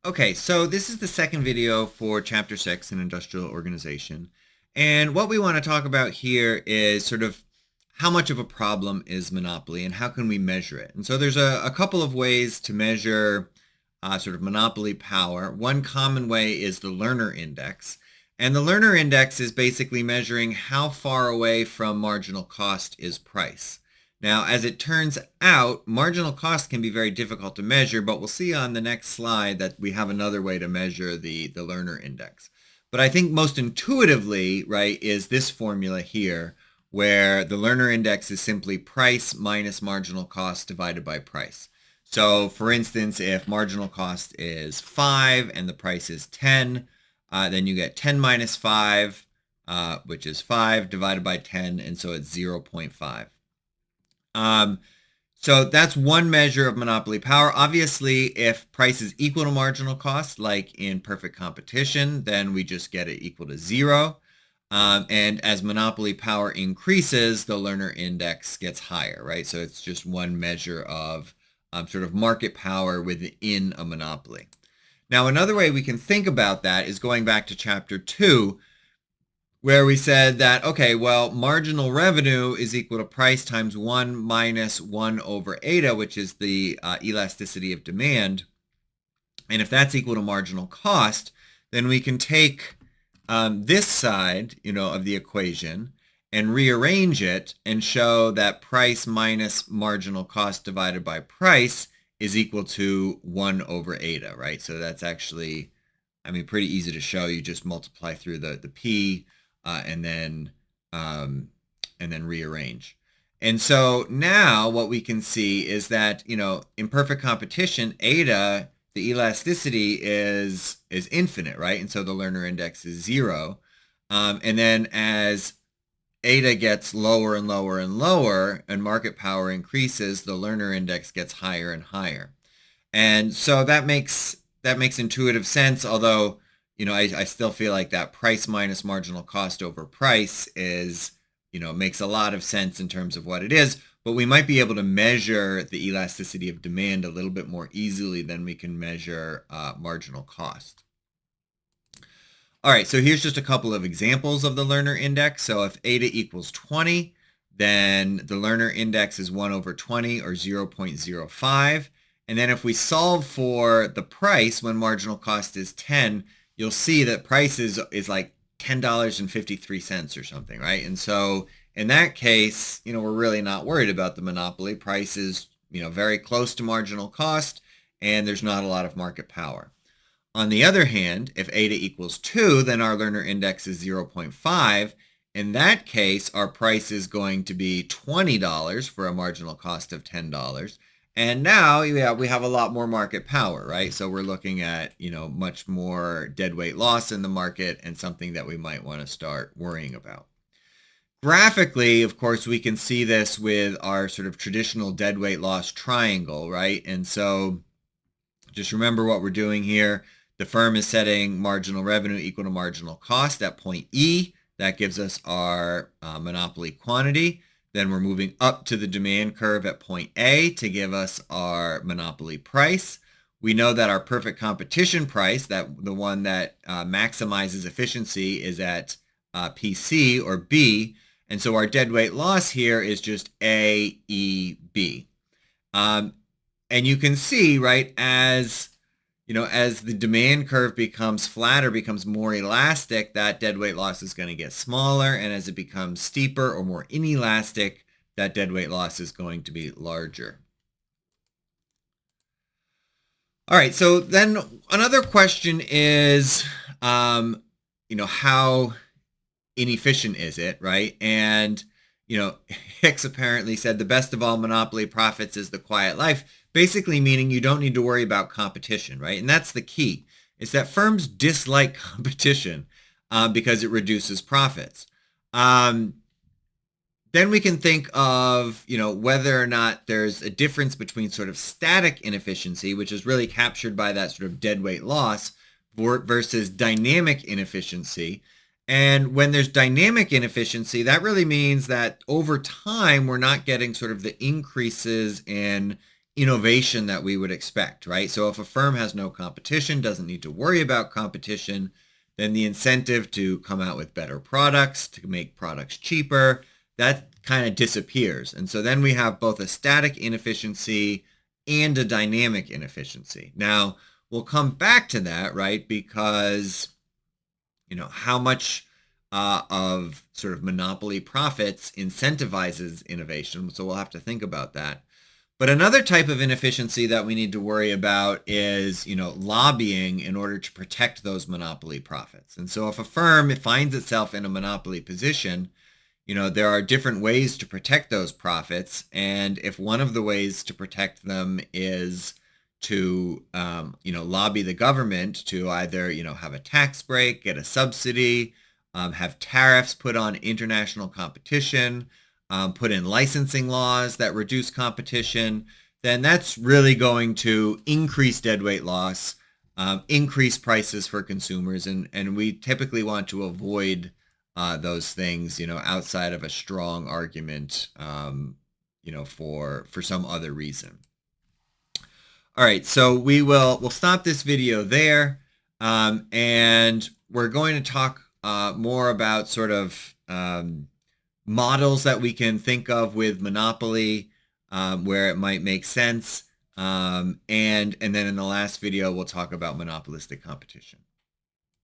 Okay, so this is the second video for Chapter 6 in Industrial Organization. And what we want to talk about here is sort of how much of a problem is monopoly and how can we measure it? And so there's a couple of ways to measure sort of monopoly power. One common way is the Lerner index. And the Lerner index is basically measuring how far away from marginal cost is price. Now, as it turns out, marginal cost can be very difficult to measure, but we'll see on the next slide that we have another way to measure the Lerner index. But I think most intuitively, right, is this formula here, where the Lerner index is simply price minus marginal cost divided by price. So for instance, if marginal cost is 5 and the price is 10, then you get 10 minus 5, which is 5 divided by 10, and so it's 0.5. So that's one measure of monopoly power. Obviously, if price is equal to marginal cost, like in perfect competition, then we just get it equal to 0. And as monopoly power increases, the Lerner index gets higher, right? So it's just one measure of sort of market power within a monopoly. Now, another way we can think about that is going back to Chapter 2, where we said that, okay, well, marginal revenue is equal to price times 1 minus 1 over eta, which is the elasticity of demand. And if that's equal to marginal cost, then we can take this side, of the equation and rearrange it and show that price minus marginal cost divided by price is equal to 1 over eta, right? So that's actually, pretty easy to show. You just multiply through the P, and then rearrange. And so now what we can see is that, in perfect competition, eta, the elasticity is infinite, right? And so the Lerner index is 0. And then as eta gets lower and lower and lower and market power increases, the Lerner index gets higher and higher. And so that makes intuitive sense, although I still feel like that price minus marginal cost over price is, makes a lot of sense in terms of what it is, but we might be able to measure the elasticity of demand a little bit more easily than we can measure marginal cost. All right, so here's just a couple of examples of the Lerner index. So if eta equals 20, then the Lerner index is 1 over 20 or 0.05. And then if we solve for the price when marginal cost is 10, you'll see that price is like $10.53 or something, right? And so in that case, we're really not worried about the monopoly. Price is, very close to marginal cost, and there's not a lot of market power. On the other hand, if eta equals 2, then our Lerner index is 0.5. In that case, our price is going to be $20 for a marginal cost of $10. And now, we have a lot more market power, right? So we're looking at, much more deadweight loss in the market and something that we might want to start worrying about. Graphically, of course, we can see this with our sort of traditional deadweight loss triangle, right? And so just remember what we're doing here. The firm is setting marginal revenue equal to marginal cost at point E. That gives us our monopoly quantity. Then we're moving up to the demand curve at point A to give us our monopoly price. We know that our perfect competition price, that the one that maximizes efficiency, is at PC or B. And so our deadweight loss here is just AEB. And you can see, right, as the demand curve becomes flatter, becomes more elastic, that deadweight loss is going to get smaller. And as it becomes steeper or more inelastic, that deadweight loss is going to be larger. All right, so then another question is, how inefficient is it, right? And, Hicks apparently said the best of all monopoly profits is the quiet life, basically meaning you don't need to worry about competition, right? And that's the key, is that firms dislike competition because it reduces profits. Then we can think of, whether or not there's a difference between sort of static inefficiency, which is really captured by that sort of deadweight loss, versus dynamic inefficiency. And when there's dynamic inefficiency, that really means that over time, we're not getting sort of the increases in, innovation that we would expect, right? So if a firm has no competition, doesn't need to worry about competition, then the incentive to come out with better products, to make products cheaper, that kind of disappears. And so then we have both a static inefficiency and a dynamic inefficiency. Now, we'll come back to that, right? Because, how much of sort of monopoly profits incentivizes innovation. So we'll have to think about that. But another type of inefficiency that we need to worry about is, lobbying in order to protect those monopoly profits. And so if a firm finds itself in a monopoly position, there are different ways to protect those profits. And if one of the ways to protect them is to, lobby the government to either, have a tax break, get a subsidy, have tariffs put on international competition, put in licensing laws that reduce competition, then that's really going to increase deadweight loss, increase prices for consumers, and we typically want to avoid those things, outside of a strong argument, for some other reason. All right, so we'll stop this video there, and we're going to talk more about sort of models that we can think of with monopoly, where it might make sense, and then in the last video we'll talk about monopolistic competition.